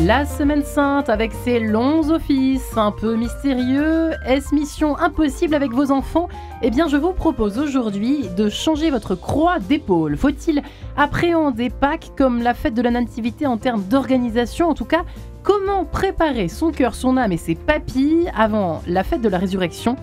La Semaine Sainte avec ses longs offices un peu mystérieux, est-ce mission impossible avec vos enfants? Eh bien je vous propose aujourd'hui de changer votre croix d'épaule. Faut-il appréhender Pâques comme la fête de la nativité en termes d'organisation? En tout cas, comment préparer son cœur, son âme et ses papilles avant la fête de la résurrection?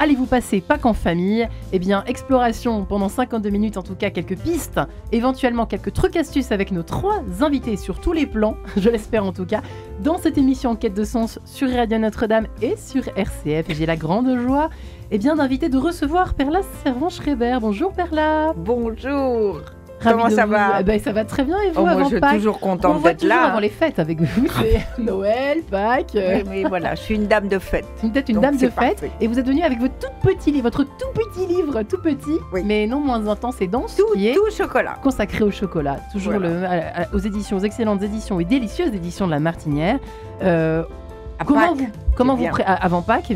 Allez-vous passer Pâques en famille? Eh bien, exploration pendant 52 minutes, en tout cas quelques pistes, éventuellement quelques trucs astuces avec nos 3 invités sur tous les plans, je l'espère en tout cas, dans cette émission en quête de sens sur Radio Notre-Dame et sur RCF. Et j'ai la grande joie d'inviter, de recevoir Perla Servan-Schreiber. Bonjour Perla. Bonjour. Comment ça va? Ça va très bien, et vous? Moi, avant je suis Pâques, toujours on contente voit d'être toujours là. avant les fêtes avec vous, c'est Noël, Pâques. Oui, mais voilà, je suis une dame de fête. Peut-être une Donc, dame de c'est fête, parfait. et vous êtes venue avec votre tout petit livre, tout petit, Oui. mais non moins intense et dense, Tout, qui est tout chocolat. consacré au chocolat, toujours Voilà. aux excellentes éditions et délicieuses éditions de La Martinière. À Comment Pâques, vous c'est bien. avant Pâques,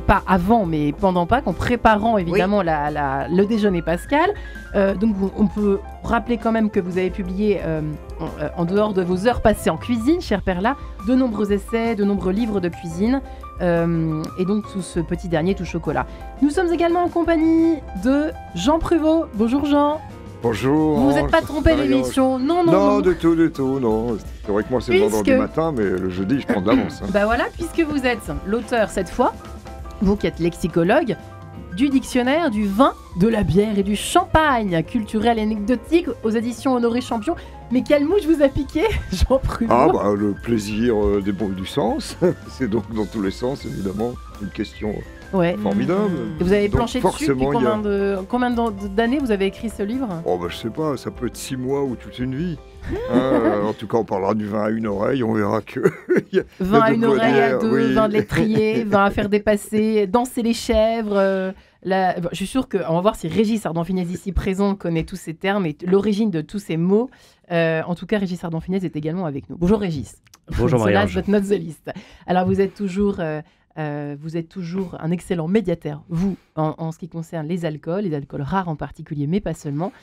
pas avant, mais pendant Pâques, en préparant évidemment le déjeuner pascal. Donc on peut rappeler quand même que vous avez publié, en dehors de vos heures passées en cuisine, chère Perla, de nombreux essais, de nombreux livres de cuisine, et donc tout ce petit dernier, tout chocolat. Nous sommes également en compagnie de Jean Pruvot. Bonjour Jean. Bonjour. Vous vous êtes pas trompé l'émission? Non. Du tout, non. C'est vrai que moi c'est le vendredi matin, mais le jeudi je prends de l'avance. Hein. Bah voilà, puisque vous êtes l'auteur cette fois, vous qui êtes lexicologue, du dictionnaire du vin, de la bière et du champagne culturel et anecdotique aux éditions Honoré Champion. Mais quelle mouche vous a piqué, Jean Pruvot? Ah bah le plaisir des bons et du sens, c'est donc dans tous les sens évidemment une question Ouais. formidable. Et vous avez Donc, planché dessus depuis forcément, combien d'années vous avez écrit ce livre? Oh bah je sais pas, ça peut être 6 mois ou toute une vie. En tout cas on parlera du vin à une oreille, on verra que... Vin à une oreille, à bonheur, 2, oui. vin de l'étrier, vin à faire dépasser, danser les chèvres. Je suis sûre qu'on va voir si Régis Ardant-Finez ici présent connaît tous ces termes et l'origine de tous ces mots. En tout cas, Régis Ardant-Finez est également avec nous. Bonjour Régis. Bonjour Marie-Ange. Votre note the list. Alors vous êtes toujours un excellent médiateur, vous, en ce qui concerne les alcools rares en particulier, mais pas seulement.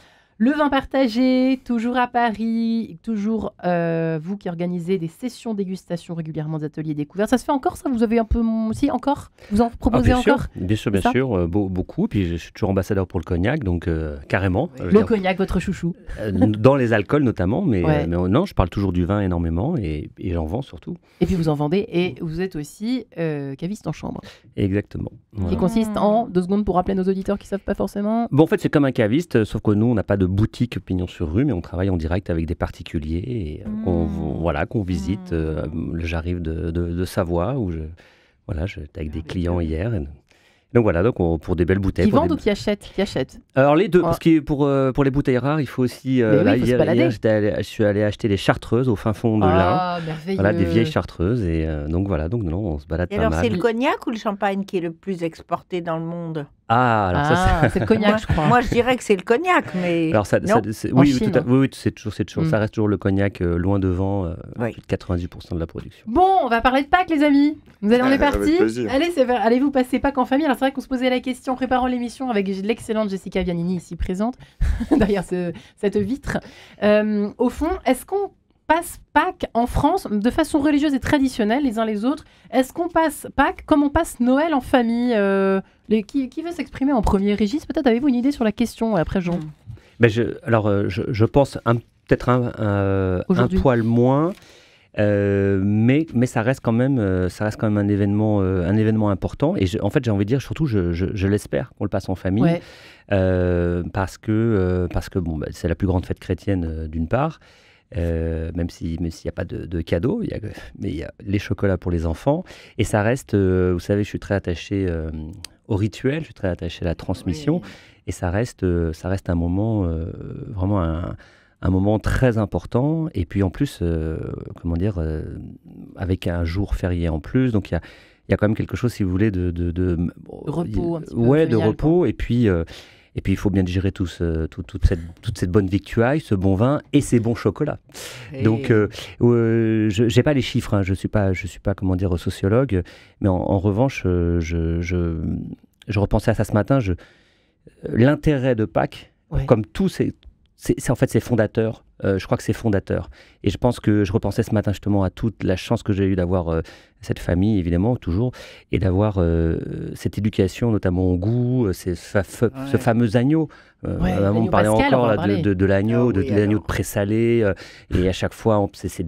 Le vin partagé, toujours à Paris, toujours vous qui organisez des sessions dégustation régulièrement d'ateliers découvertes. Ça se fait encore, ça? Vous avez un peu aussi encore? Vous en proposez encore? Bien sûr, beaucoup. Puis je suis toujours ambassadeur pour le cognac, donc carrément. Le cognac, votre chouchou. Dans les alcools notamment, mais non, je parle toujours du vin énormément et j'en vends surtout. Et puis vous en vendez et vous êtes aussi caviste en chambre. Exactement. Qui Voilà. consiste en, 2 secondes pour rappeler nos auditeurs qui ne savent pas forcément. Bon, en fait, c'est comme un caviste, sauf que nous, on n'a pas de boutique pignon sur rue, mais on travaille en direct avec des particuliers et qu'on visite. J'arrive de Savoie, où j'étais avec des clients hier. Donc voilà, pour des belles bouteilles. Qui vendent ou qui achètent? Alors les deux, parce que pour les bouteilles rares, il faut aussi... hier, je suis allé acheter des chartreuses au fin fond de l'Ain. Merveilleux. Voilà, des vieilles chartreuses. Et donc on se balade Et pas alors, mal. c'est le cognac ou le champagne qui est le plus exporté dans le monde? C'est le cognac, je crois. Moi, je dirais que c'est le cognac, mais... Alors Chine. c'est toujours, ça reste toujours le cognac loin devant, Oui. plus de 90% de la production. Bon, on va parler de Pâques, les amis. On est Avec parti. plaisir. Allez-vous passer Pâques en famille? Alors c'est vrai qu'on se posait la question en préparant l'émission avec l'excellente Jessica Vianini ici présente, derrière cette vitre. Au fond, est-ce qu'on passe Pâques en France de façon religieuse et traditionnelle les uns les autres? Est-ce qu'on passe Pâques comme on passe Noël en famille? Qui veut s'exprimer en premier? Régis, peut-être avez-vous une idée sur la question après Jean? Je pense peut-être un poil moins, mais ça reste quand même un événement important. Et en fait, j'ai envie de dire, surtout, je l'espère qu'on le passe en famille, parce que c'est la plus grande fête chrétienne d'une part. Même s'il n'y a pas de cadeaux, mais il y a les chocolats pour les enfants. Et ça reste, vous savez, je suis très attaché au rituel, je suis très attaché à la transmission. Oui. Et ça reste un moment, vraiment un moment très important. Et puis en plus, avec un jour férié en plus, donc il y a quand même quelque chose, si vous voulez, de repos, un petit peu de familial, repos. Quoi. Et puis, il faut bien digérer toute cette bonne victuaille, ce bon vin et ces bons chocolats. Et... Donc, je n'ai pas les chiffres, hein, je suis pas sociologue, mais en revanche, je repensais à ça ce matin. L'intérêt de Pâques, comme tous en fait, c'est fondateur. Je crois que c'est fondateur. Et je pense que je repensais ce matin justement à toute la chance que j'ai eue d'avoir cette famille, évidemment, toujours, et d'avoir cette éducation, notamment au goût, ce fameux agneau. On parlait encore là, de l'agneau, de l'agneau de présalé. Et à chaque fois, c'est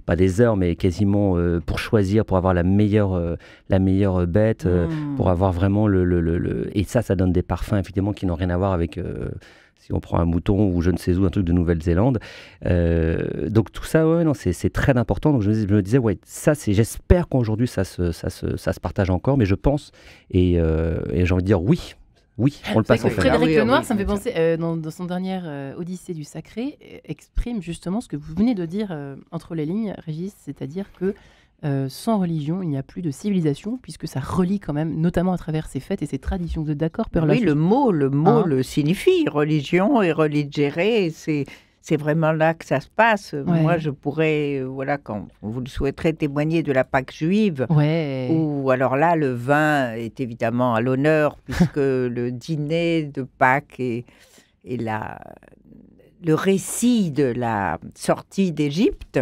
pas des heures, mais quasiment pour choisir, pour avoir la meilleure bête, pour avoir vraiment et ça donne des parfums, effectivement, qui n'ont rien à voir avec... si on prend un mouton ou je ne sais où, un truc de Nouvelle-Zélande. Donc tout ça, non, c'est très important. Donc je me disais, ça, j'espère qu'aujourd'hui ça se partage encore, mais je pense, et j'ai envie de dire oui, on le passe en fait. Frédéric Lenoir, ça me fait penser, dans son dernière Odyssée du Sacré, exprime justement ce que vous venez de dire entre les lignes, Régis, c'est-à-dire que sans religion, il n'y a plus de civilisation, puisque ça relie quand même, notamment à travers ces fêtes et ces traditions. Vous êtes d'accord, Perla? Oui, le mot le signifie. Religion et religere, c'est vraiment là que ça se passe. Ouais. Moi, je pourrais, quand vous le souhaiterez, témoigner de la Pâque juive. Ouais. Où, alors là, le vin est évidemment à l'honneur, puisque le dîner de Pâques et le récit de la sortie d'Égypte,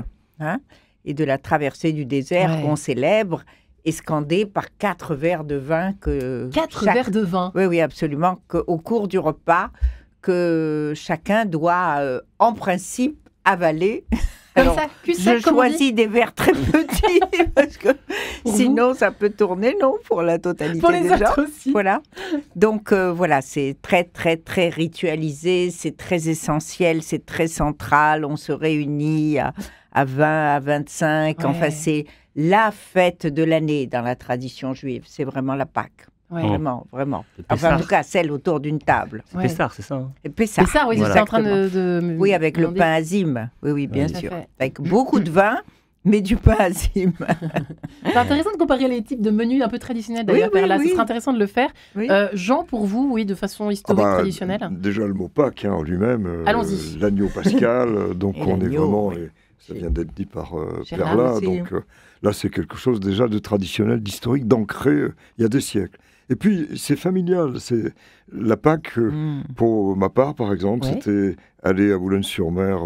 et de la traversée du désert qu'on célèbre est scandé par 4 verres de vin. 4 verres de vin? Oui, absolument. Au cours du repas, que chacun doit, en principe, avaler. Comme ça, je choisis des verres très petits, parce que sinon, ça peut tourner, non, pour la totalité pour les des autres gens. Aussi. Voilà. Donc, c'est très, très, très ritualisé, c'est très essentiel, c'est très central. On se réunit à 20, à 25. Enfin, c'est la fête de l'année dans la tradition juive. C'est vraiment la Pâque. Ouais. Vraiment. Enfin, en tout cas, celle autour d'une table. C'est Pessar, c'est ça, hein? Pessar, oui, voilà. C'est en train de oui, avec le pain azim. Oui, bien sûr. Avec beaucoup de vin, mais du pain azim. C'est intéressant de comparer les types de menus un peu traditionnels, d'ailleurs, Perla. Ce serait intéressant de le faire. Oui. Jean, pour vous, de façon historique, traditionnelle? Déjà, le mot Pâques en lui-même. Allons-y. L'agneau pascal, donc on est vraiment... Ça vient d'être dit par Perla. Donc là, c'est quelque chose déjà de traditionnel, d'historique, d'ancré il y a des siècles. Et puis, c'est familial. C'est la Pâque, pour ma part, par exemple, c'était aller à Boulogne-sur-Mer,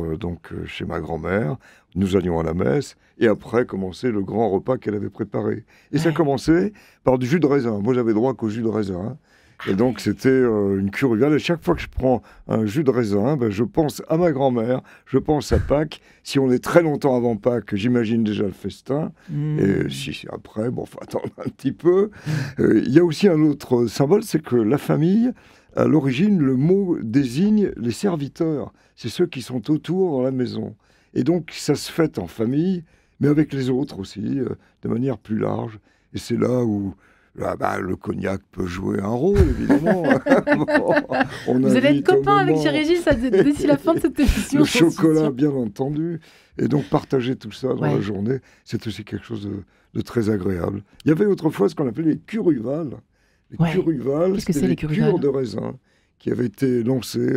chez ma grand-mère. Nous allions à la messe. Et après, commençait le grand repas qu'elle avait préparé. Et ça commençait par du jus de raisin. Moi, j'avais droit qu'au jus de raisin. Et donc, c'était une cure rurale. Et chaque fois que je prends un jus de raisin, je pense à ma grand-mère, je pense à Pâques. Si on est très longtemps avant Pâques, j'imagine déjà le festin. Et si c'est après, il faut attendre un petit peu. Il y a aussi un autre symbole, c'est que la famille, à l'origine, le mot désigne les serviteurs. C'est ceux qui sont autour dans la maison. Et donc, ça se fête en famille, mais avec les autres aussi, de manière plus large. Et c'est là où... le cognac peut jouer un rôle, évidemment. Vous allez être copains avec Régis d'ici la fin de cette émission. Le chocolat, bien entendu. Et donc, partager tout ça dans la journée, c'est aussi quelque chose de très agréable. Il y avait autrefois ce qu'on appelait les curuvales. Les curuvales, c'était les cures de raisin qui avaient été lancées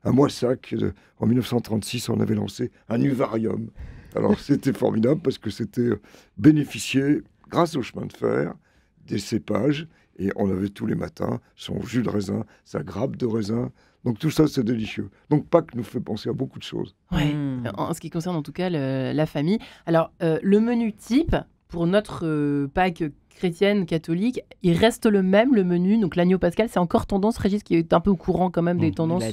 à Moissac. En 1936, on avait lancé un uvarium. Alors, c'était formidable parce que c'était bénéficié, grâce au chemin de fer, des cépages, et on avait tous les matins son jus de raisin, sa grappe de raisin. Donc tout ça, c'est délicieux. Donc Pâques nous fait penser à beaucoup de choses. Ouais. En ce qui concerne en tout cas la famille. Alors, le menu type, pour notre Pâques chrétienne, catholique, il reste le même, le menu. Donc l'agneau pascal, c'est encore tendance, Régis, qui est un peu au courant quand même des tendances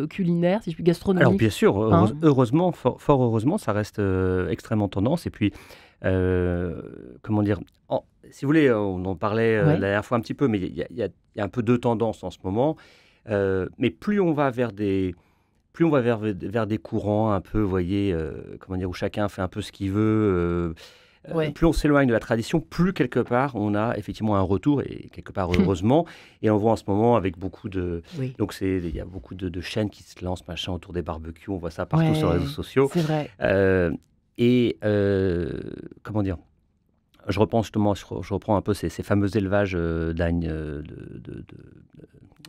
culinaires, si je puis, gastronomiques. Alors bien sûr, heureusement, fort heureusement, ça reste extrêmement tendance. Et puis, comment dire, si vous voulez, on en parlait la dernière fois un petit peu, mais il y a un peu deux tendances en ce moment. Mais plus on va vers des courants un peu, vous voyez, comment dire, où chacun fait un peu ce qu'il veut. Plus on s'éloigne de la tradition, plus quelque part on a effectivement un retour, et quelque part heureusement. Et on voit en ce moment avec beaucoup de... Donc il y a beaucoup de chaînes qui se lancent machin autour des barbecues, on voit ça partout sur les réseaux sociaux. C'est vrai. Comment dire, je reprends justement, je reprends un peu ces fameux élevages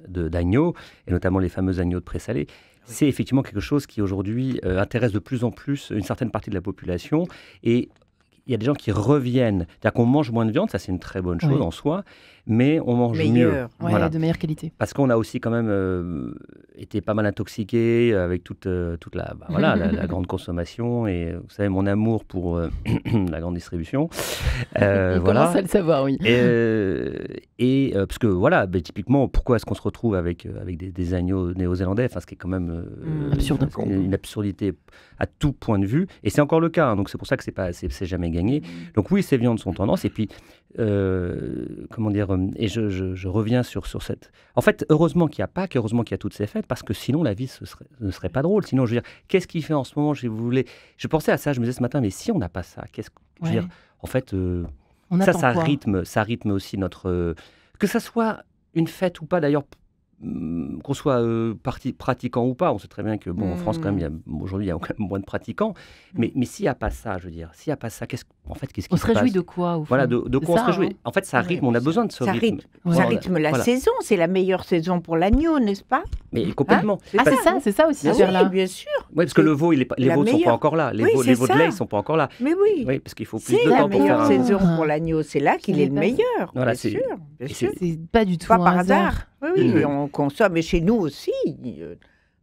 d'agneaux, et notamment les fameux agneaux de présalé. C'est effectivement quelque chose qui aujourd'hui intéresse de plus en plus une certaine partie de la population, et il y a des gens qui reviennent. C'est-à-dire qu'on mange moins de viande, ça c'est une très bonne chose en soi, mais on mange mieux. Ouais, de meilleure qualité. Parce qu'on a aussi quand même été pas mal intoxiqué avec toute la grande consommation et vous savez mon amour pour la grande distribution. On commence à le savoir, oui. Et parce que voilà, typiquement, pourquoi est-ce qu'on se retrouve avec des agneaux néo-zélandais, ce qui est quand même absurde. Une absurdité à tout point de vue. Et c'est encore le cas, hein, donc c'est pour ça que c'est jamais gagné. Donc oui, ces viandes sont tendance. Et puis, comment dire, et je reviens sur cette... En fait, heureusement qu'il y a Pâques, heureusement qu'il y a toutes ces fêtes, parce que sinon la vie ne serait pas drôle. Sinon, je veux dire, qu'est-ce qu'il fait en ce moment? Je pensais à ça, je me disais ce matin, mais si on n'a pas ça, je veux dire, en fait, ça rythme aussi notre... que ça soit une fête ou pas, d'ailleurs, qu'on soit pratiquant ou pas, on sait très bien que en France quand même aujourd'hui il y a quand même moins de pratiquants, mais s'il n'y a pas ça, je veux dire, s'il n'y a pas ça, qu'est-ce qui on se réjouit de quoi au fond? Voilà, de quoi on se réjouit. En fait, ça rythme, on a besoin de ce rythme. Ça rythme la saison, c'est la meilleure saison pour l'agneau, n'est-ce pas? Mais complètement. C'est ça aussi. Oui, bien sûr. Oui, parce que le veau, les veaux ne sont pas encore là. Les veaux de lait, ils ne sont pas encore là. Mais oui. Oui, parce qu'il faut plus de temps pour C'est faire la meilleure saison pour l'agneau, c'est là qu'il est le meilleur. Voilà, bien sûr. C'est pas du tout pas par hasard. Oui, on consomme, et chez nous aussi,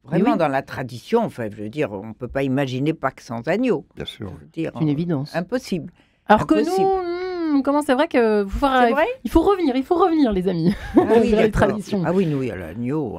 vraiment dans la tradition, enfin, je veux dire, on ne peut pas imaginer Pâques sans agneau. Bien sûr. C'est une évidence. Impossible. Alors que nous, c'est vrai que il faut revenir, les amis, vers les traditions. Ah oui, nous, il y a l'agneau.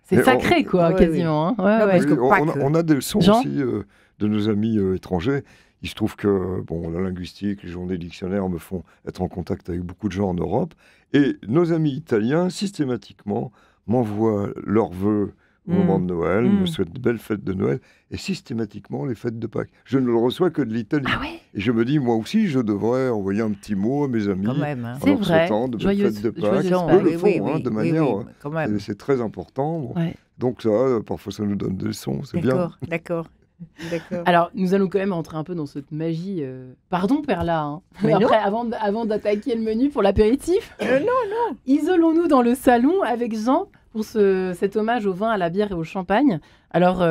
C'est sacré, quasiment. Oui. Hein. Ouais, on a des leçons aussi de nos amis étrangers. Il se trouve que la linguistique, les journées dictionnaires me font être en contact avec beaucoup de gens en Europe. Et nos amis italiens, systématiquement, m'envoient leurs vœux au moment de Noël, me souhaitent de belles fêtes de Noël, et systématiquement les fêtes de Pâques. Je ne le reçois que de l'Italie. Ah ouais. Et je me dis, moi aussi, je devrais envoyer un petit mot à mes amis. Quand même, hein. C'est vrai. De belles fêtes de Pâques. Eux le font, de manière... c'est très important. Bon. Ouais. Donc ça, parfois, ça nous donne des leçons, c'est bien. D'accord. Alors, nous allons quand même entrer un peu dans cette magie. Pardon, Perla. Hein. Mais après, avant d'attaquer le menu pour l'apéritif, non. Isolons-nous dans le salon avec Jean pour cet hommage au vin, à la bière et au champagne. Alors,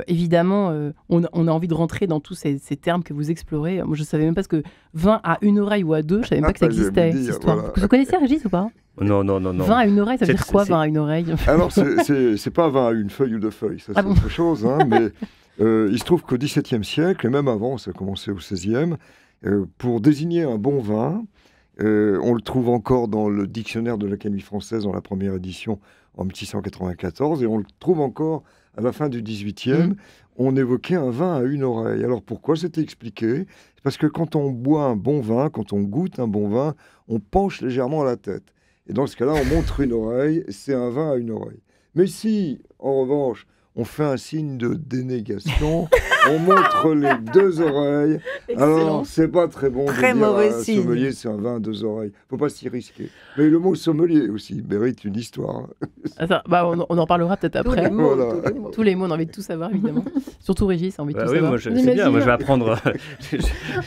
évidemment, on a envie de rentrer dans tous ces termes que vous explorez. Moi, je ne savais même pas ce que vin à une oreille ou à deux. Je ne savais même pas que ça existait, cette histoire. Voilà. Vous connaissez, Régis, ou pas? Non. Vin à une oreille, ça veut dire quoi, vin à une oreille? Alors, c'est pas vin à une feuille ou deux feuilles, ça c'est autre chose, hein, mais... il se trouve qu'au XVIIe siècle, et même avant, ça a commencé au XVIe, pour désigner un bon vin, on le trouve encore dans le dictionnaire de l'Académie française dans la première édition en 1694, et on le trouve encore à la fin du XVIIIe, on évoquait un vin à une oreille. Alors pourquoi? C'était expliqué. C'est parce que quand on boit un bon vin, quand on goûte un bon vin, on penche légèrement la tête. Et dans ce cas-là, on montre une oreille, c'est un vin à une oreille. Mais si, en revanche, on fait un signe de dénégation, on montre les deux oreilles. Excellent. Alors, c'est pas très bon très de dire mauvais signe. Sommelier, c'est un vin à deux oreilles. Faut pas s'y risquer. Mais le mot sommelier aussi mérite une histoire. Attends, on en parlera peut-être après. Tous les mots, on a envie de tout savoir, évidemment. Surtout Régis, a envie de tout savoir. Moi, c'est bien, moi je vais apprendre.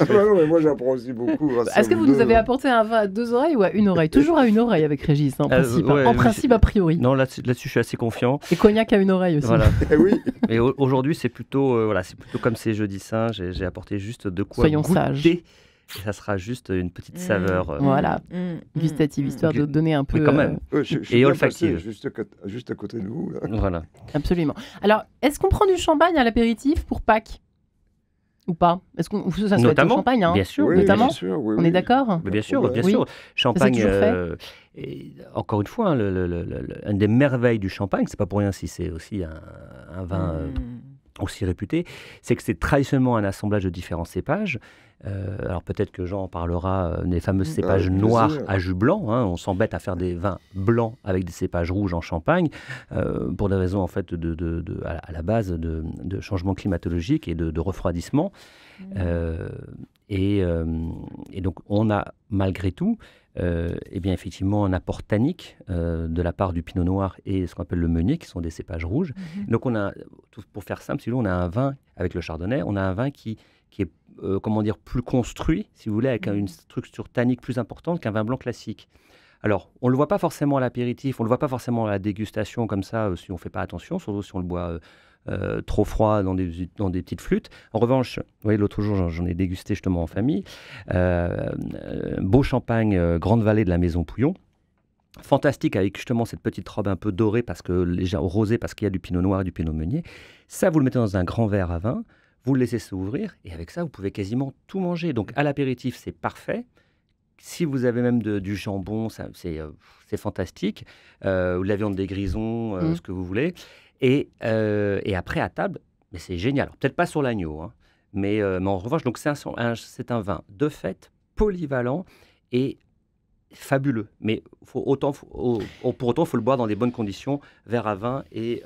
Non, mais moi j'apprends aussi beaucoup. Est-ce que vous nous avez apporté un vin à deux oreilles ou à une oreille? Toujours à une oreille avec Régis, en principe. En principe, a priori. Non, là-dessus, je suis assez confiant. Et cognac à une oreille aussi. Voilà. Oui. Et aujourd'hui, c'est plutôt comme c'est jeudi saint, j'ai apporté juste de quoi Soyons goûter. Sages. Et ça sera juste une petite saveur. Voilà, gustative, histoire de donner un peu... Mais quand même. Et olfactive. Juste à côté de vous. Là. Voilà. Absolument. Alors, est-ce qu'on prend du champagne à l'apéritif pour Pâques? Ou pas? Est-ce qu'on ça se fait au champagne, hein? Bien sûr, oui, notamment. Bien sûr, oui, on est d'accord? Bien sûr. Champagne. Et encore une fois, une des merveilles du champagne, c'est pas pour rien si c'est aussi un vin aussi réputé, c'est que c'est traditionnellement un assemblage de différents cépages. Alors peut-être que Jean en parlera des fameux cépages noirs à jus blanc. Hein. On s'embête à faire des vins blancs avec des cépages rouges en Champagne pour des raisons en fait à la base de changements climatologiques et de refroidissement. Et donc on a malgré tout bien effectivement un apport tannique de la part du pinot noir et ce qu'on appelle le meunier, qui sont des cépages rouges. Donc on a, pour faire simple, si vous voulez, on a un vin avec le chardonnay, on a un vin qui est plus construit, si vous voulez, avec une structure tannique plus importante qu'un vin blanc classique. Alors, on ne le voit pas forcément à l'apéritif, on ne le voit pas forcément à la dégustation comme ça, si on ne fait pas attention, surtout si on le boit trop froid dans des petites flûtes. En revanche, vous voyez, l'autre jour, j'en ai dégusté justement en famille. Beau champagne, Grande Vallée de la Maison Pouillon. Fantastique, avec justement cette petite robe un peu dorée, rosée, parce qu'il y a du pinot noir et du pinot meunier. Ça, vous le mettez dans un grand verre à vin, vous le laissez s'ouvrir, et avec ça, vous pouvez quasiment tout manger. Donc, à l'apéritif, c'est parfait. Si vous avez même du jambon, c'est fantastique. Ou de la viande des grisons, ce que vous voulez. Et après, à table, mais c'est génial. Alors, peut-être pas sur l'agneau, hein, mais en revanche, donc c'est un vin de fête, polyvalent et fabuleux. Mais pour autant, il faut le boire dans des bonnes conditions, verre à vin et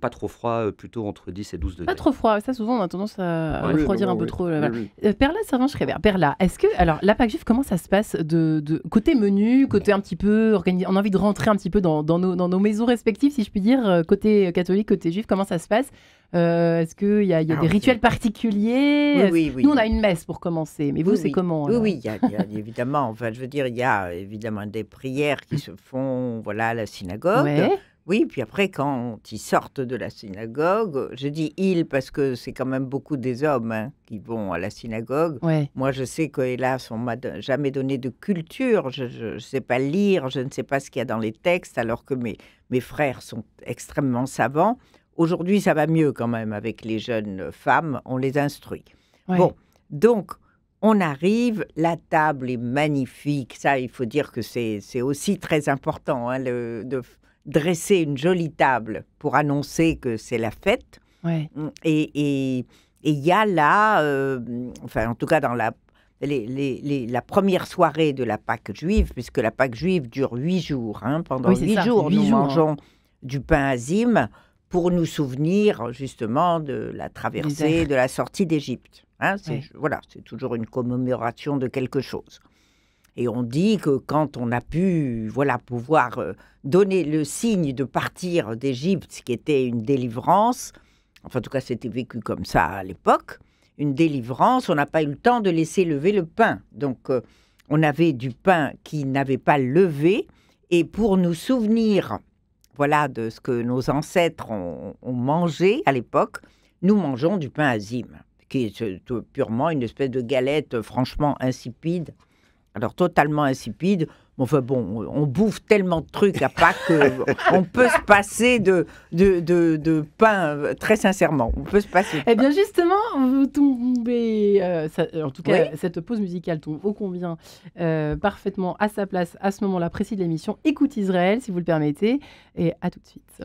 pas trop froid, plutôt entre 10 et 12 degrés. Pas trop froid, ça souvent on a tendance à refroidir un peu trop. Perla Servan-Schreiber, Perla, est-ce que, alors la Pâques juive, comment ça se passe de côté menu, côté un petit peu organisé, on a envie de rentrer un petit peu dans nos maisons respectives, si je puis dire, côté catholique, côté juif, comment ça se passe? Est-ce qu'il y a des rituels particuliers? Oui. Nous, on a une messe pour commencer, mais vous, c'est comment? Oui, il y a évidemment, enfin, je veux dire, il y a évidemment des prières qui se font, voilà, à la synagogue. Ouais. Oui, puis après, quand ils sortent de la synagogue, je dis « ils » parce que c'est quand même beaucoup des hommes qui vont à la synagogue. Ouais. Moi, je sais que, hélas, on m'a jamais donné de culture. Je ne sais pas lire, je ne sais pas ce qu'il y a dans les textes, alors que mes frères sont extrêmement savants. Aujourd'hui, ça va mieux quand même avec les jeunes femmes, on les instruit. Ouais. Bon, donc, on arrive, la table est magnifique. Ça, il faut dire que c'est aussi très important, de dresser une jolie table pour annoncer que c'est la fête. Ouais. Et il y a là, enfin, en tout cas dans la première soirée de la Pâque juive, puisque la Pâque juive dure 8 jours. Pendant 8 jours, nous mangeons du pain azim pour nous souvenir justement de la traversée, de la sortie d'Égypte. Voilà, c'est toujours une commémoration de quelque chose. Et on dit que quand on a pu pouvoir donner le signe de partir d'Égypte, ce qui était une délivrance, enfin en tout cas c'était vécu comme ça à l'époque, une délivrance, on n'a pas eu le temps de laisser lever le pain. Donc on avait du pain qui n'avait pas levé, et pour nous souvenir de ce que nos ancêtres ont mangé à l'époque, nous mangeons du pain azim, qui est purement une espèce de galette franchement insipide. Alors, totalement insipide. Enfin bon, on bouffe tellement de trucs à Pâques qu'on peut se passer de pain, très sincèrement. On peut se passer. Eh bien, justement, vous tombez, en tout cas, cette pause musicale tombe ô combien parfaitement à sa place à ce moment-là précis de l'émission. Écoute Israël, si vous le permettez, et à tout de suite.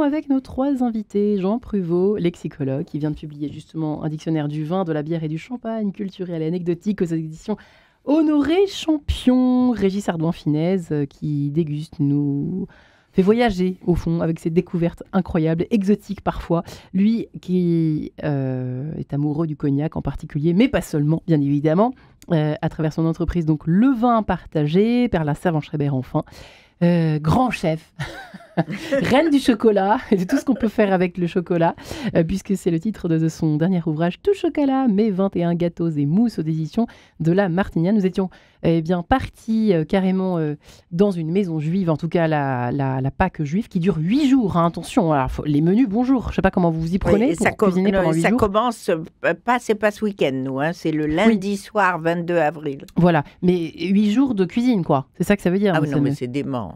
avec nos 3 invités. Jean Pruvot, lexicologue, qui vient de publier justement un dictionnaire du vin, de la bière et du champagne, culturel et anecdotique aux éditions Honoré Champion. Régis Ardouin-Finez, qui déguste, nous fait voyager au fond avec ses découvertes incroyables, exotiques parfois. Lui qui est amoureux du cognac en particulier, mais pas seulement, bien évidemment, à travers son entreprise, donc Le Vin Partagé, Perla Savant-Schreiber enfin. Grand chef, reine du chocolat, et de tout ce qu'on peut faire avec le chocolat, puisque c'est le titre de son dernier ouvrage, Tout chocolat, mes 21 gâteaux et mousses aux éditions de La Martinière. Nous étions partis carrément dans une maison juive, en tout cas la Pâque juive, qui dure 8 jours. Hein, attention, alors, les menus, bonjour, je ne sais pas comment vous vous y prenez pour cuisiner pendant 8 jours. Ça commence, c'est pas ce week-end, nous, hein, c'est le lundi soir 22 avril. Voilà, mais 8 jours de cuisine, quoi. C'est ça que ça veut dire. Ah non, mais c'est dément.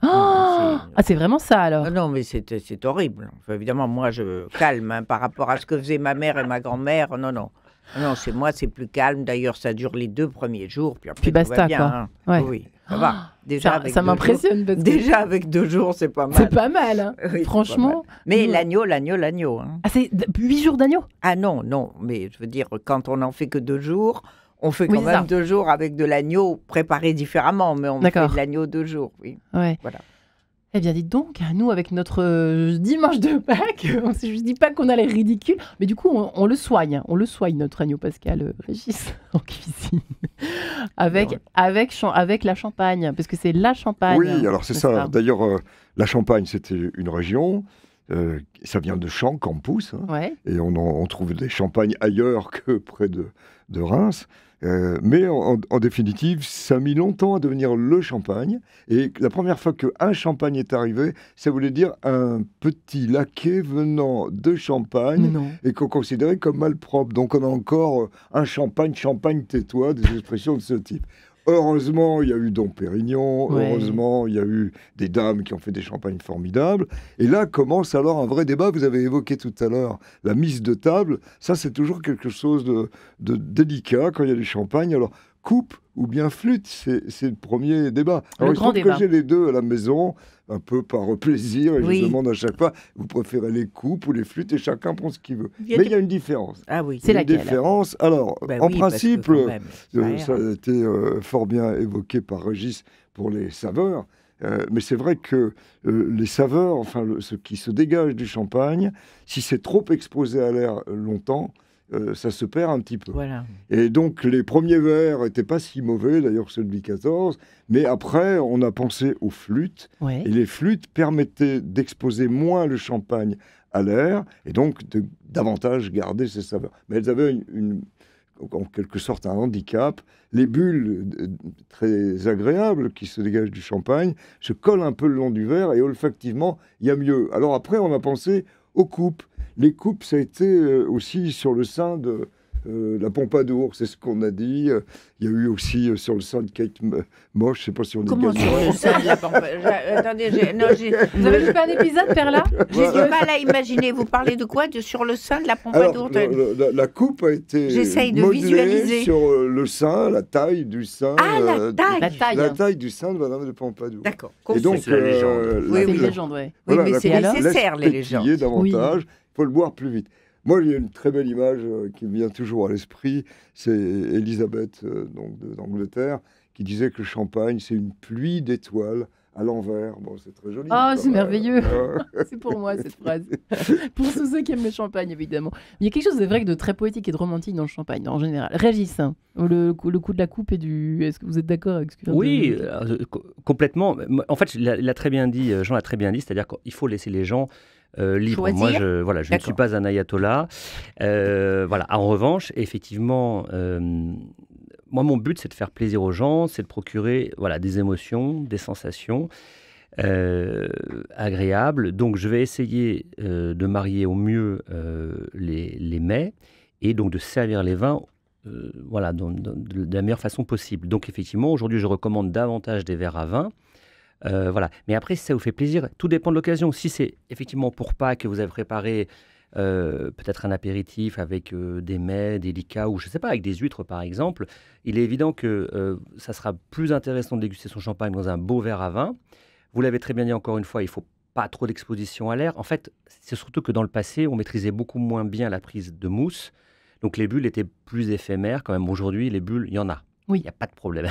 C'est vraiment ça, alors? Non, mais c'est horrible. Enfin, évidemment, moi, je calme par rapport à ce que faisaient ma mère et ma grand-mère. Non, chez moi, c'est plus calme. D'ailleurs, ça dure les 2 premiers jours. Puis basta, tout va bien, quoi. Hein. Ouais. Oui, ça va. Déjà, ça m'impressionne. Parce que... Déjà, avec 2 jours, c'est pas mal. C'est pas mal, hein. Oui, franchement. Mais l'agneau. Hein. Ah, c'est 8 jours d'agneau? Ah non, mais je veux dire, quand on n'en fait que 2 jours... On fait quand même 2 jours avec de l'agneau préparé différemment, mais on fait de l'agneau 2 jours, oui. Ouais. Voilà. Eh bien, dites donc, nous, avec notre dimanche de Pâques, je ne dis pas qu'on a l'air ridicule, mais du coup, on le soigne. On le soigne, notre agneau pascal, Régis, en cuisine. avec la Champagne, parce que c'est la Champagne. Oui, alors c'est ça. D'ailleurs, la Champagne, c'était une région. Ça vient de champs qu'on pousse. Hein, ouais. Et on trouve des champagnes ailleurs que près de Reims. Mais en définitive, ça a mis longtemps à devenir le champagne. Et la première fois qu'un champagne est arrivé, ça voulait dire un petit laquais venant de Champagne et qu'on considérait comme malpropre. Donc on a encore un champagne tais-toi, des expressions de ce type. Heureusement, il y a eu Dom Pérignon, heureusement, il y a eu des dames qui ont fait des champagnes formidables. Et là commence alors un vrai débat. Vous avez évoqué tout à l'heure la mise de table. Ça, c'est toujours quelque chose de délicat quand il y a du champagne. Alors, coupe ou bien flûte, c'est le premier débat. Alors, il faut que j'ai les deux à la maison, un peu par plaisir, et je demande à chaque fois, vous préférez les coupes ou les flûtes, et chacun prend ce qu'il veut. Mais il y a une différence. Ah oui, c'est laquelle? Une différence. Alors, en principe, ça a été fort bien évoqué par Régis pour les saveurs. Mais c'est vrai que les saveurs, enfin ce qui se dégage du champagne, si c'est trop exposé à l'air longtemps, ça se perd un petit peu. Voilà. Et donc, les premiers verres n'étaient pas si mauvais, d'ailleurs ceux de Louis XIV, mais après, on a pensé aux flûtes, et les flûtes permettaient d'exposer moins le champagne à l'air, et donc de davantage garder ses saveurs. Mais elles avaient en quelque sorte un handicap. Les bulles très agréables qui se dégagent du champagne se collent un peu le long du verre, et olfactivement, il y a mieux. Alors après, on a pensé aux coupes. Les coupes, ça a été aussi sur le sein de la Pompadour, c'est ce qu'on a dit. Il y a eu aussi sur le sein de Kate Moss, je ne sais pas si on est Comment sur le sein de la Pompadour? Attendez, vous avez vu pas un épisode, Perla? J'ai du mal à imaginer. Vous parlez de quoi? Sur le sein de la Pompadour? Alors, la coupe a été modelée sur le sein, la taille du sein. Ah, la taille du sein de Madame de Pompadour. D'accord. Et donc, c'est la légende. C'est une légende, oui. Oui, mais c'est nécessaire, les légendes. Davantage. Il faut le boire plus vite. Moi, il y a une très belle image qui me vient toujours à l'esprit. C'est Élisabeth d'Angleterre qui disait que le champagne, c'est une pluie d'étoiles à l'envers. Bon, c'est très joli. Ah, c'est merveilleux. C'est pour moi, cette phrase. Pour tous ceux qui aiment le champagne, évidemment. Il y a quelque chose de vrai de très poétique et de romantique dans le champagne, en général. Régis, le coup de la coupe et du... Est-ce que vous êtes d'accord avec ce que Oui, complètement. En fait, Jean l'a très bien dit, c'est-à-dire qu'il faut laisser les gens libres. Choisir. Moi, je ne suis pas un ayatollah. En revanche, effectivement... moi, mon but, c'est de faire plaisir aux gens, c'est de procurer des émotions, des sensations agréables. Donc, je vais essayer de marier au mieux les mets et donc de servir les vins de la meilleure façon possible. Donc, effectivement, aujourd'hui, je recommande davantage des verres à vin. Mais après, si ça vous fait plaisir, tout dépend de l'occasion. Si c'est effectivement pour Pâques que vous avez préparé... peut-être un apéritif avec des mets, des liquats ou je ne sais pas, avec des huîtres par exemple, il est évident que ça sera plus intéressant de déguster son champagne dans un beau verre à vin. Vous l'avez très bien dit encore une fois, il ne faut pas trop d'exposition à l'air. En fait, c'est surtout que dans le passé, on maîtrisait beaucoup moins bien la prise de mousse. Donc les bulles étaient plus éphémères. Quand même, aujourd'hui, les bulles, il y en a. Oui. Il n'y a pas de problème.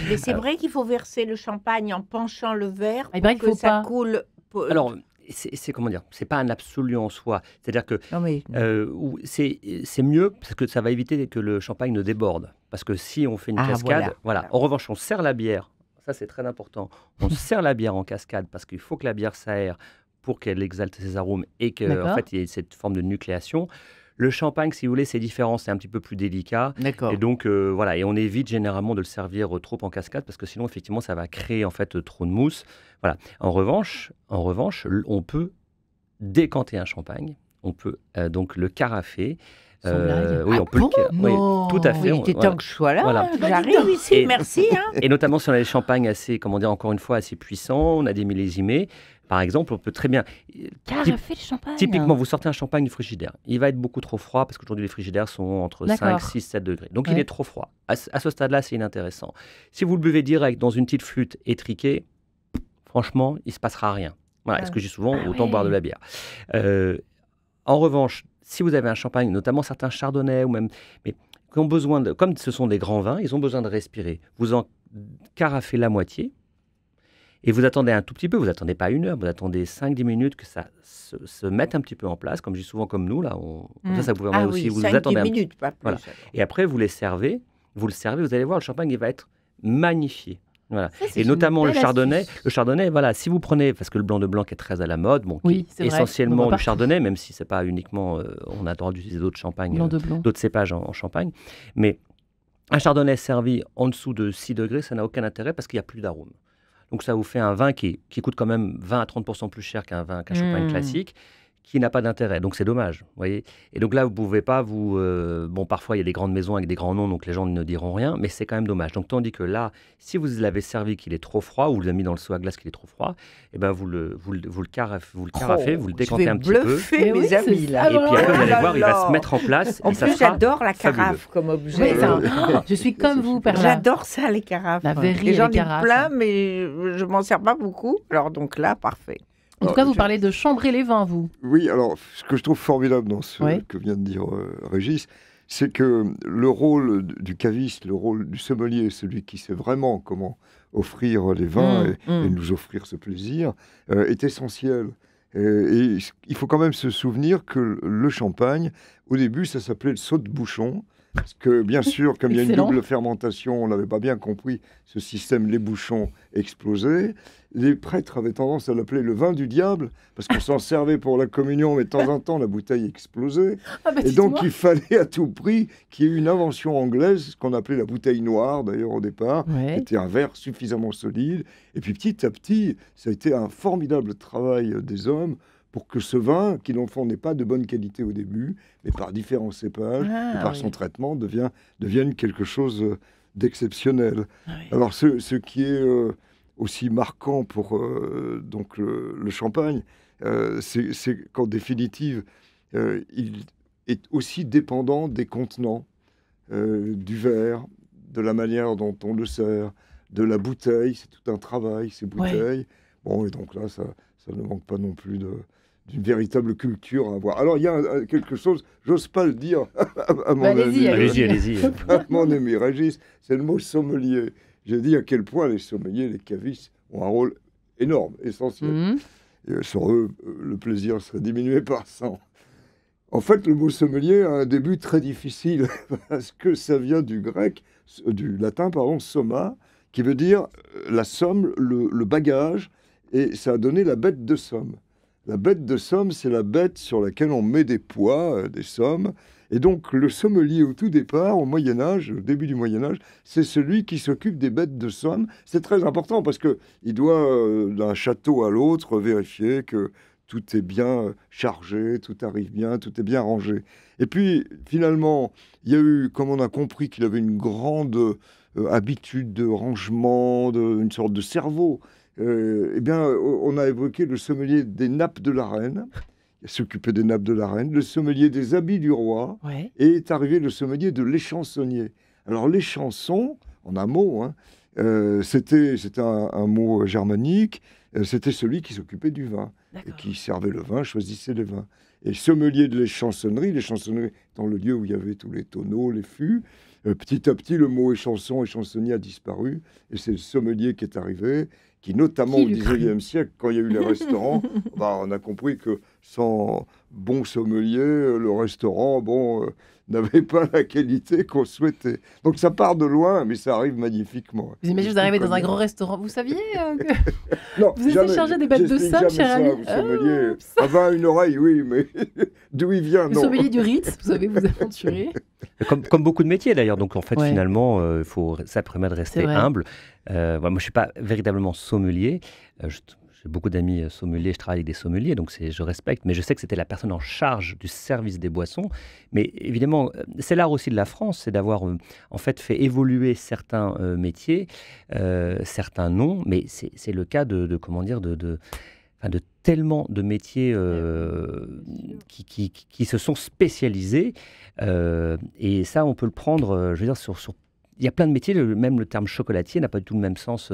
Mais c'est vrai qu'il faut verser le champagne en penchant le verre Il pour paraît qu'il que faut ça pas. coule. Alors, c'est comment dire, c'est pas un absolu en soi. C'est-à-dire que Non, mais... c'est mieux parce que ça va éviter que le champagne ne déborde. Parce que si on fait une cascade, voilà. En revanche, on sert la bière. Ça, c'est très important. On sert la bière en cascade parce qu'il faut que la bière s'aère pour qu'elle exalte ses arômes et qu'en fait, il y ait cette forme de nucléation. Le champagne, si vous voulez, c'est différent, c'est un petit peu plus délicat. D'accord. Et donc, voilà, et on évite généralement de le servir trop en cascade parce que sinon, effectivement, ça va créer en fait trop de mousse. Voilà. En revanche, on peut décanter un champagne, on peut donc le carafer. Oui, on peut oui, tout à fait. Il était temps que je sois là. J'arrive ici, merci. Et notamment si on a des champagnes assez, comment dire, encore une fois, assez puissants, on a des millésimés. Par exemple, on peut très bien... Carafer le champagne. Typiquement, vous sortez un champagne du frigidaire. Il va être beaucoup trop froid parce qu'aujourd'hui, les frigidaires sont entre 5, 6, 7 degrés. Donc, il est trop froid. À ce stade-là, c'est inintéressant. Si vous le buvez direct dans une petite flûte étriquée, franchement, il ne se passera rien. Voilà, ce que j'ai souvent, autant boire de la bière. En revanche, si vous avez un champagne, notamment certains chardonnays, ou même, mais qui ont besoin de, comme ce sont des grands vins, ils ont besoin de respirer. Vous en carafez la moitié et vous attendez un tout petit peu. Vous attendez pas 1 heure, vous attendez 5-10 minutes que ça se mette un petit peu en place, comme je dis souvent comme nous là. Ça vous permet aussi. Vous attendez 5-10 minutes, pas plus. Voilà. Et après vous les servez. Vous le servez. Vous allez voir, le champagne il va être magnifié. Voilà. Et notamment le chardonnay. Le chardonnay, voilà, si vous prenez, parce que le blanc de blanc est très à la mode, bon, oui, qui est essentiellement du chardonnay, même si c'est pas uniquement, on a le droit d'utiliser d'autres champagnes, d'autres cépages en champagne. Mais un chardonnay servi en dessous de 6 degrés, ça n'a aucun intérêt parce qu'il n'y a plus d'arôme. Donc ça vous fait un vin qui coûte quand même 20 à 30% plus cher qu'un champagne classique, qui n'a pas d'intérêt. Donc c'est dommage, vous voyez. Et donc là, vous ne pouvez pas bon, parfois, il y a des grandes maisons avec des grands noms, donc les gens ne diront rien, mais c'est quand même dommage. Donc tandis que là, si vous l'avez servi qu'il est trop froid, ou vous l'avez mis dans le seau à glace qu'il est trop froid, et ben vous le carafez, vous le décantez un petit peu. Mes amis, là. Et puis après, vous allez voir, il va se mettre en place. En plus, j'adore la carafe comme objet. Je suis comme vous, Perla. J'adore ça, les carafes. La verrerie, les gens les carafes. plein, mais je m'en sers pas beaucoup. Alors donc là, parfait. En tout cas, vous parlez de chambrer les vins, vous. Oui, alors, ce que je trouve formidable dans ce que vient de dire Régis, c'est que le rôle du caviste, le rôle du sommelier, celui qui sait vraiment comment offrir les vins et nous offrir ce plaisir, est essentiel. Et il faut quand même se souvenir que le champagne, au début, ça s'appelait le saute-bouchon. Parce que, bien sûr, comme il y a une double fermentation, on n'avait pas bien compris ce système, les bouchons explosaient. Les prêtres avaient tendance à l'appeler le vin du diable, parce qu'on s'en servait pour la communion, mais de temps en temps, la bouteille explosait. Et donc, il fallait à tout prix qu'il y ait une invention anglaise, ce qu'on appelait la bouteille noire, d'ailleurs, au départ, qui était un verre suffisamment solide. Et puis, petit à petit, ça a été un formidable travail des hommes pour que ce vin, qui dans le fond n'est pas de bonne qualité au début, mais par différents cépages, et par son traitement, devienne quelque chose d'exceptionnel. Alors ce qui est aussi marquant pour donc le champagne, c'est qu'en définitive, il est aussi dépendant des contenants, du verre, de la manière dont on le sert, de la bouteille, c'est tout un travail, ces bouteilles. Bon, et donc là, ça ne manque pas non plus d'une véritable culture à avoir. Alors, il y a quelque chose, j'ose pas le dire à mon ami. Allez-y. À mon ami Régis, c'est le mot sommelier. J'ai dit à quel point les sommeliers, les cavistes, ont un rôle énorme, essentiel. Et sans eux, le plaisir serait diminué par 100. En fait, le mot sommelier a un début très difficile, parce que ça vient du latin, soma, qui veut dire la somme, le bagage, et ça a donné la bête de somme. La bête de somme, c'est la bête sur laquelle on met des poids, des sommes. Et donc, le sommelier, au tout départ, au Moyen-Âge, au début du Moyen-Âge, c'est celui qui s'occupe des bêtes de somme. C'est très important parce qu'il doit, d'un château à l'autre, vérifier que tout est bien chargé, tout arrive bien, tout est bien rangé. Et puis, finalement, il y a eu, comme on a compris qu'il avait une grande habitude de rangement, une sorte de cerveau, eh bien, on a évoqué le sommelier des nappes de la reine, il s'occupait des nappes de la reine, le sommelier des habits du roi, et est arrivé le sommelier de l'échansonnier. Alors, l'échanson, en un mot, c'était un mot germanique, c'était celui qui s'occupait du vin, et qui servait le vin, choisissait les vins. Et sommelier de les chansonneries dans le lieu où il y avait tous les tonneaux, les fûts, petit à petit, le mot échanson et chansonnier a disparu, et c'est le sommelier qui est arrivé, qui notamment au XIXe siècle, quand il y a eu les restaurants, on a compris que sans bon sommelier, le restaurant, n'avait pas la qualité qu'on souhaitait. Donc ça part de loin, mais ça arrive magnifiquement. Vous imaginez, vous arrivez dans un grand restaurant, vous saviez que non, vous étiez chargé des bêtes de somme, cher ami. Sommelier, avant une oreille, oui, mais d'où il vient, non. Le sommelier du Ritz, vous savez, vous aventurez. Comme beaucoup de métiers d'ailleurs, donc en fait finalement, ça permet de rester humble. Moi je ne suis pas véritablement sommelier, j'ai beaucoup d'amis sommeliers, je travaille avec des sommeliers, donc je respecte, mais je sais que c'était la personne en charge du service des boissons. Mais évidemment, c'est l'art aussi de la France, c'est d'avoir en fait fait évoluer certains métiers, certains noms, mais c'est le cas de tellement de métiers qui se sont spécialisés, et ça on peut le prendre, je veux dire, sur il y a plein de métiers, même le terme chocolatier n'a pas du tout le même sens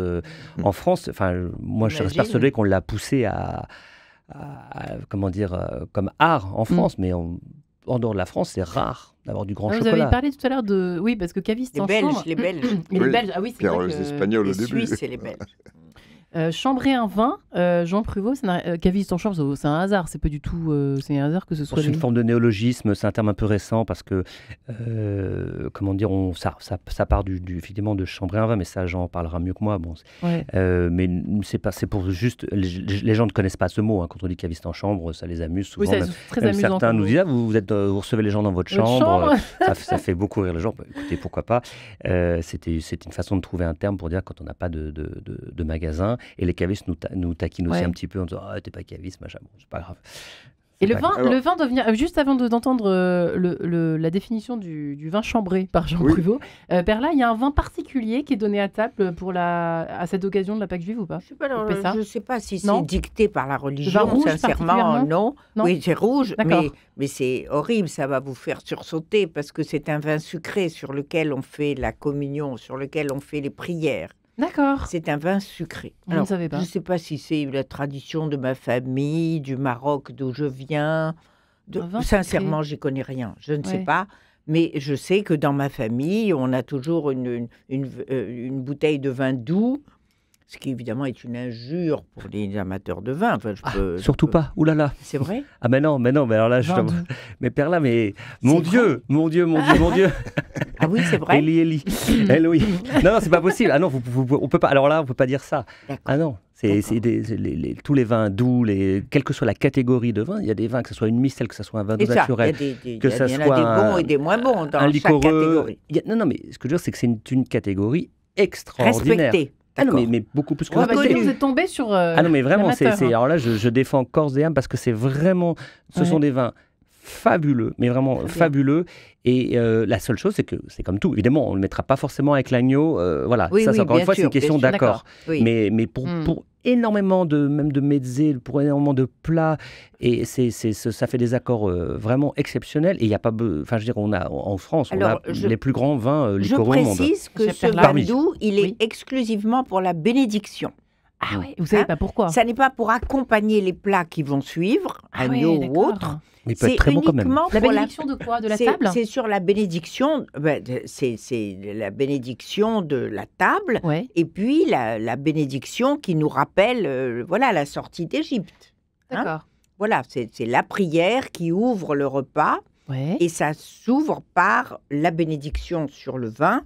en France. Enfin, moi, je reste persuadé qu'on l'a poussé à comment dire, comme art en France, mais en dehors de la France, c'est rare d'avoir du grand chocolat. Vous avez parlé tout à l'heure de... Oui, parce que caviste en chambre... Les Belges. Les Belges, ah oui, c'est vrai les Espagnols au début. Suisses, c'est les Belges. Chambrer un vin, Jean Pruvot, caviste en chambre, c'est un hasard, c'est pas du tout, c'est un hasard que ce soit. C'est une forme de néologisme, c'est un terme un peu récent parce que, comment dire, ça part effectivement de chambrer un vin, mais ça Jean parlera mieux que moi. Bon, mais c'est pour juste, les gens ne connaissent pas ce mot. Quand on dit caviste en chambre, ça les amuse souvent. Oui, c'est très amusant. Certains nous disent, vous recevez les gens dans votre chambre. Ça fait beaucoup rire les gens. Écoutez, pourquoi pas. C'est une façon de trouver un terme pour dire quand on n'a pas de magasin. Et les cavistes nous taquinent aussi un petit peu en disant t'es pas caviste, machin. Bon, c'est pas grave. Et le vin doit venir, juste avant d'entendre la définition du vin chambré par Jean Pruvot, Perla, il y a un vin particulier qui est donné à table à cette occasion de la Pâque juive ou pas? Je ne sais pas si c'est dicté par la religion, rouge, sincèrement, non. Oui, c'est rouge, mais c'est horrible, ça va vous faire sursauter parce que c'est un vin sucré sur lequel on fait la communion, sur lequel on fait les prières. D'accord. C'est un vin sucré. Alors, je ne savais pas. Je ne sais pas si c'est la tradition de ma famille, du Maroc d'où je viens. Sincèrement, j'y connais rien. Je ne sais pas. Mais je sais que dans ma famille, on a toujours une bouteille de vin doux, ce qui évidemment est une injure pour les amateurs de vin. Enfin, surtout pas. Ouh là là. C'est vrai? Ah mais non, mais alors là, mais Perla, mais mon Dieu. Ah oui, c'est vrai. Eli. Eloï. Non, c'est pas possible. Ah non, on peut pas. Alors là, on peut pas dire ça. Ah non. Tous les vins doux, quelle que soit la catégorie de vin, il y a des vins, que ce soit une mistelle, que ce soit un vin doux naturel, que ce soit il y en a des bons et des moins bons dans chaque catégorie. Non, mais ce que je veux dire, c'est que c'est une catégorie extraordinaire. Respectée. Ah non, mais beaucoup plus que ça. Vous êtes tombé sur. Ah non, mais vraiment, alors là, je défends corps et âme parce que c'est vraiment. Ce sont des vins fabuleux, mais vraiment fabuleux. Et la seule chose, c'est que c'est comme tout. Évidemment, on ne le mettra pas forcément avec l'agneau. Voilà, ça, c'est encore une fois, c'est une question d'accord. Mais pour énormément de mezzés, pour énormément de plats, et ça fait des accords vraiment exceptionnels. Et il n'y a pas, enfin, je veux dire, on a en France, les plus grands vins liquoraux au monde. Je précise que ce vin doux, il est exclusivement pour la bénédiction. Ah oui, vous savez pas pourquoi? Ça n'est pas pour accompagner les plats qui vont suivre, agneau ou autre. Mais il peut être très bon quand même. La bénédiction de quoi? De la table? C'est sur la bénédiction, c'est la bénédiction de la table, et puis la bénédiction qui nous rappelle la sortie d'Égypte. D'accord. Voilà, c'est la prière qui ouvre le repas, et ça s'ouvre par la bénédiction sur le vin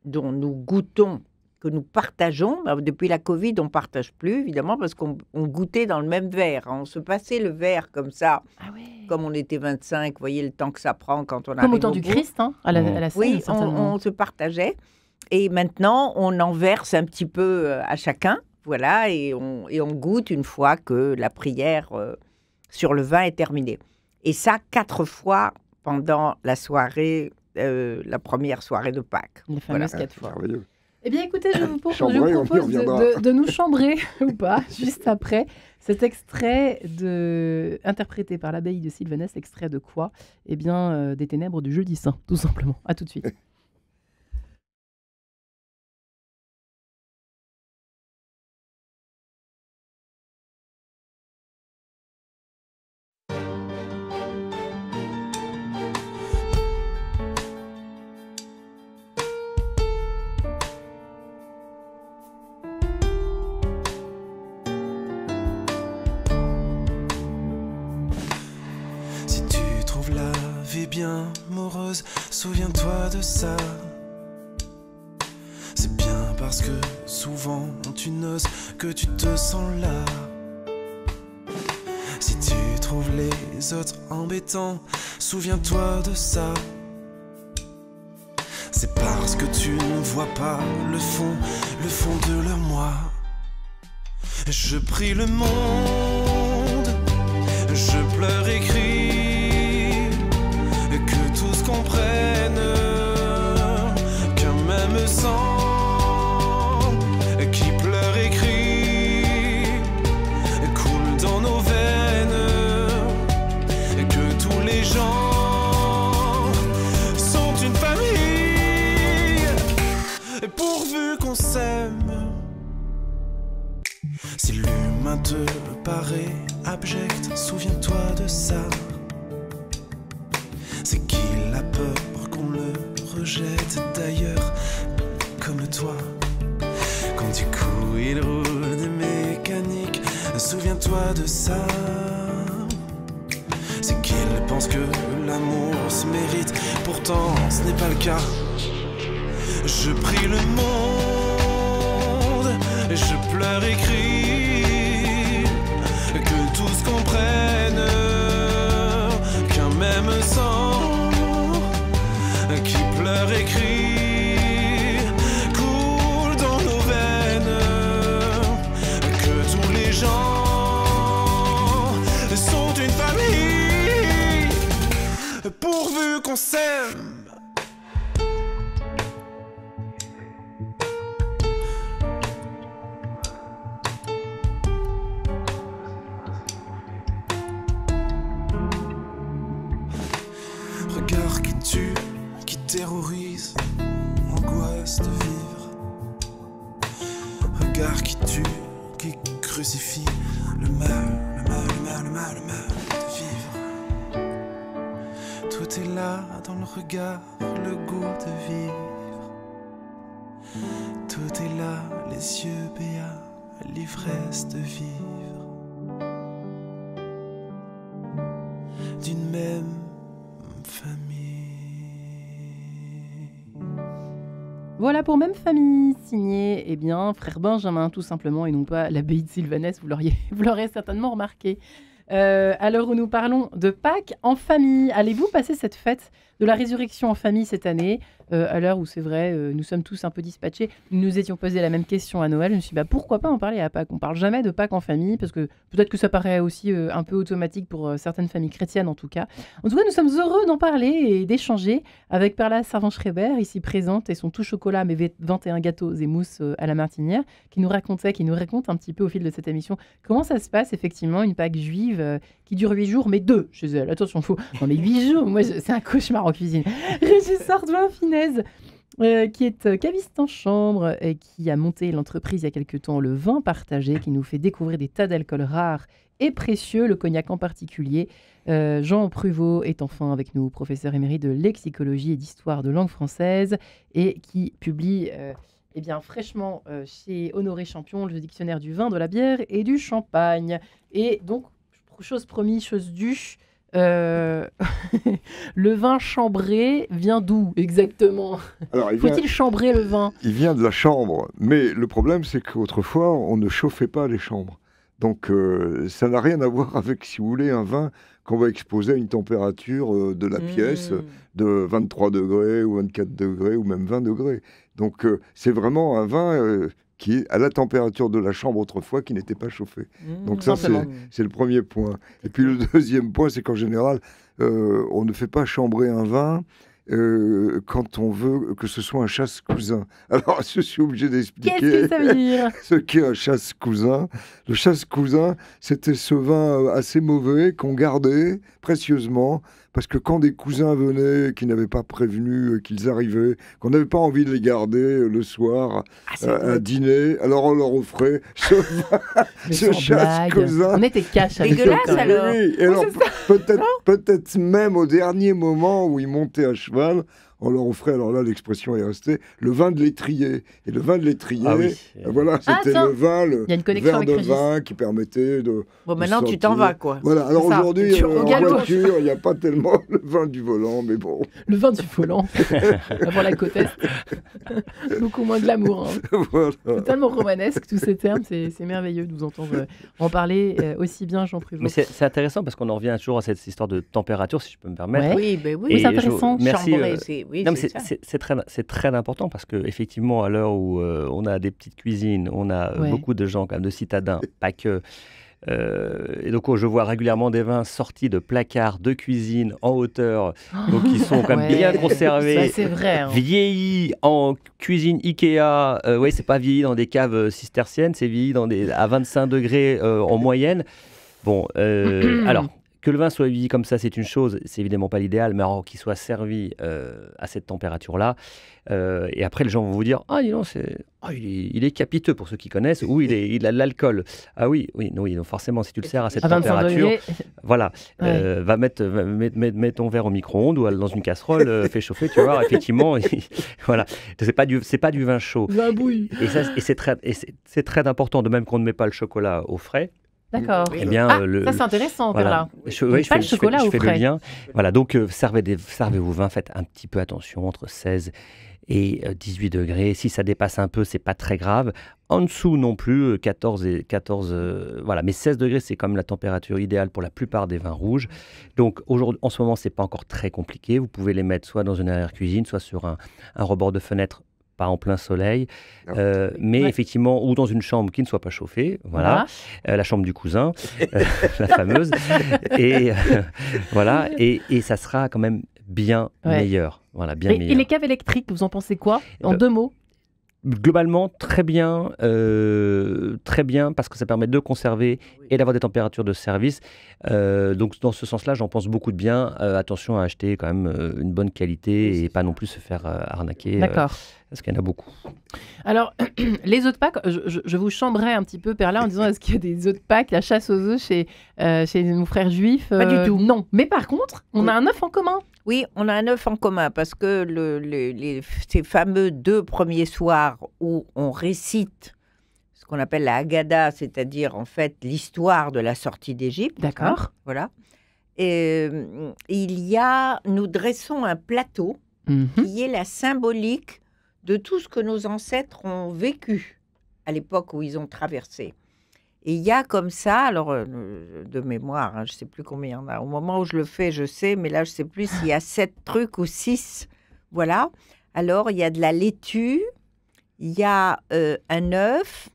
dont nous goûtons, que nous partageons. Depuis la Covid, on ne partage plus, évidemment, parce qu'on goûtait dans le même verre. On se passait le verre comme ça, comme on était 25. Vous voyez le temps que ça prend quand on arrive au bout. Comme au temps du Christ, à la scène. Oui, on se partageait. Et maintenant, on en verse un petit peu à chacun, voilà, et on goûte une fois que la prière sur le vin est terminée. Et ça, 4 fois pendant la soirée, la première soirée de Pâques. Les fameuses 4 fois. Merveilleux. Eh bien, écoutez, je vous propose de nous chambrer, ou pas, juste après cet extrait interprété par l'abbaye de Sylvanès. Extrait de quoi? Eh bien, des ténèbres du Jeudi Saint, tout simplement. À tout de suite. trouves la vie bien morose, souviens-toi de ça. C'est bien parce que souvent tu n'oses que tu te sens là. Si tu trouves les autres embêtants, souviens-toi de ça. C'est parce que tu ne vois pas le fond de leur moi. Je prie le monde, je pleure et crie, que tous comprennent qu'un même sang qui pleure et crie coule dans nos veines, que tous les gens sont une famille, pourvu qu'on s'aime. Si l'humain te paraît abject, souviens-toi de ça. C'est qu'il a peur qu'on le rejette d'ailleurs, comme toi. Quand du coup il roule des mécaniques, souviens-toi de ça. C'est qu'il pense que l'amour se mérite, pourtant ce n'est pas le cas. Je prie le monde, je pleure et crie, que tous comprennent qu'un même sang qui pleure et crie coule dans nos veines, que tous les gens sont une famille, pourvu qu'on s'aime. Regard qui tue, qui terrorise, angoisse de vivre. Regard qui tue, qui crucifie le mal, le mal, le mal, le mal, le mal de vivre. Tout est là dans le regard, le goût de vivre. Tout est là, les yeux béats, l'ivresse de vivre. D'une même famille. Voilà pour Même Famille, signé Frère Benjamin tout simplement, et non pas l'abbaye de Sylvanès, vous l'aurez certainement remarqué. À l'heure où nous parlons de Pâques en famille, allez-vous passer cette fête de la résurrection en famille cette année, à l'heure où c'est vrai, nous sommes tous un peu dispatchés. Nous nous étions posé la même question à Noël. Je me suis dit, pourquoi pas en parler à Pâques? On parle jamais de Pâques en famille, parce que peut-être que ça paraît aussi un peu automatique pour certaines familles chrétiennes en tout cas. En tout cas, nous sommes heureux d'en parler et d'échanger avec Perla Servan-Schreiber, ici présente, et son tout chocolat, mais 21 gâteaux et mousses à la martinière, qui nous raconte un petit peu au fil de cette émission comment ça se passe effectivement, une Pâques juive qui dure 8 jours, mais 2 chez elle. Attention, non mais 8 jours, moi c'est un cauchemar en cuisine. Régis Sardouin-Finesse, qui est caviste en chambre et qui a monté l'entreprise il y a quelque temps, Le Vin Partagé, qui nous fait découvrir des tas d'alcools rares et précieux, le cognac en particulier. Jean Pruvot est enfin avec nous, professeur émérite de lexicologie et d'histoire de langue française, et qui publie fraîchement chez Honoré Champion le dictionnaire du vin, de la bière et du champagne. Et donc, chose promise, chose due, le vin chambré vient d'où exactement? Faut-il chambrer le vin? Il vient de la chambre, mais le problème c'est qu'autrefois on ne chauffait pas les chambres. Donc ça n'a rien à voir avec, si vous voulez, un vin qu'on va exposer à une température de la pièce de 23 degrés ou 24 degrés ou même 20 degrés. Donc c'est vraiment un vin qui est à la température de la chambre autrefois, qui n'était pas chauffé. Donc ça, c'est le premier point. Et puis le deuxième point, c'est qu'en général, on ne fait pas chambrer un vin quand on veut que ce soit un chasse-cousin. Alors, je suis obligé d'expliquer qu'est-ce que ça veut dire ce qu'est un chasse-cousin. Le chasse-cousin, c'était ce vin assez mauvais qu'on gardait précieusement, parce que quand des cousins venaient, qui n'avaient pas prévenu qu'ils arrivaient, qu'on n'avait pas envie de les garder le soir à dîner, alors on leur offrait ce chasse-cousin. On était cash avec dégueulasse alors. Oui, et alors peut-être même au dernier moment où ils montaient à cheval, on leur offrait, alors là l'expression est restée, le vin de l'étrier. Et le vin de l'étrier, voilà, c'était le vin, le verre de vin qui permettait de... Bon, maintenant tu t'en vas, quoi. Voilà, alors aujourd'hui, en voiture, il n'y a pas tellement le vin du volant, mais bon. Le vin du volant, avant la côte est. Beaucoup moins glamour. Hein. Voilà. C'est tellement romanesque, tous ces termes, c'est merveilleux de vous entendre en parler aussi bien, Jean Pruvot. Mais c'est intéressant parce qu'on en revient toujours à cette histoire de température, si je peux me permettre. Oui, c'est intéressant. Merci. C'est très important parce qu'effectivement, à l'heure où on a des petites cuisines, on a beaucoup de gens, quand même, de citadins, pas que. Et donc, je vois régulièrement des vins sortis de placards de cuisine en hauteur, donc ils sont quand même bien conservés, c'est vrai, hein. Vieillis en cuisine Ikea. C'est pas vieilli dans des caves cisterciennes, c'est vieilli à 25 degrés en moyenne. Bon, alors. Que le vin soit vieilli comme ça, c'est une chose, c'est évidemment pas l'idéal, mais alors qu'il soit servi à cette température-là, et après les gens vont vous dire « Ah, dis donc, il est capiteux pour ceux qui connaissent, ou il a de l'alcool. » Ah oui, non, forcément, si tu le sers à cette température, voilà, mets ton verre au micro-ondes ou dans une casserole, fais chauffer, tu vois, effectivement, voilà, c'est pas du vin chaud. Vin bouille. Et c'est très important, de même qu'on ne met pas le chocolat au frais. D'accord. Eh bien, ça c'est intéressant, voilà. Je fais le lien. Voilà, donc servez vos vins, faites un petit peu attention, entre 16 et 18 degrés. Si ça dépasse un peu, c'est pas très grave. En dessous non plus, 14, voilà. Mais 16 degrés, c'est comme la température idéale pour la plupart des vins rouges. Donc en ce moment, c'est pas encore très compliqué. Vous pouvez les mettre soit dans une arrière-cuisine, soit sur un rebord de fenêtre, pas en plein soleil, mais effectivement, ou dans une chambre qui ne soit pas chauffée, voilà. La chambre du cousin, la fameuse, et voilà, et ça sera quand même bien meilleur, voilà, bien meilleur. Et les caves électriques, vous en pensez quoi, en 2 mots? Globalement, très bien, parce que ça permet de conserver et d'avoir des températures de service. Donc, dans ce sens-là, j'en pense beaucoup de bien. Attention à acheter quand même une bonne qualité et pas non plus se faire arnaquer. D'accord. Parce qu'il y en a beaucoup. Alors, les œufs de Pâques, je vous chambrais un petit peu, Perla, en disant est-ce qu'il y a des œufs de Pâques, la chasse aux œufs chez nos frères juifs? Pas du tout. Non. Mais par contre, on a un œuf en commun. Oui, on a un œuf en commun parce que ces fameux 2 premiers soirs où on récite ce qu'on appelle la Haggadah, c'est-à-dire en fait l'histoire de la sortie d'Égypte. D'accord. Voilà. Et nous dressons un plateau qui est la symbolique de tout ce que nos ancêtres ont vécu à l'époque où ils ont traversé. Et il y a comme ça, alors de mémoire, je ne sais plus combien il y en a. Au moment où je le fais, je sais, mais là, je ne sais plus s'il y a 7 trucs ou 6. Voilà. Alors, il y a de la laitue, il y a un œuf,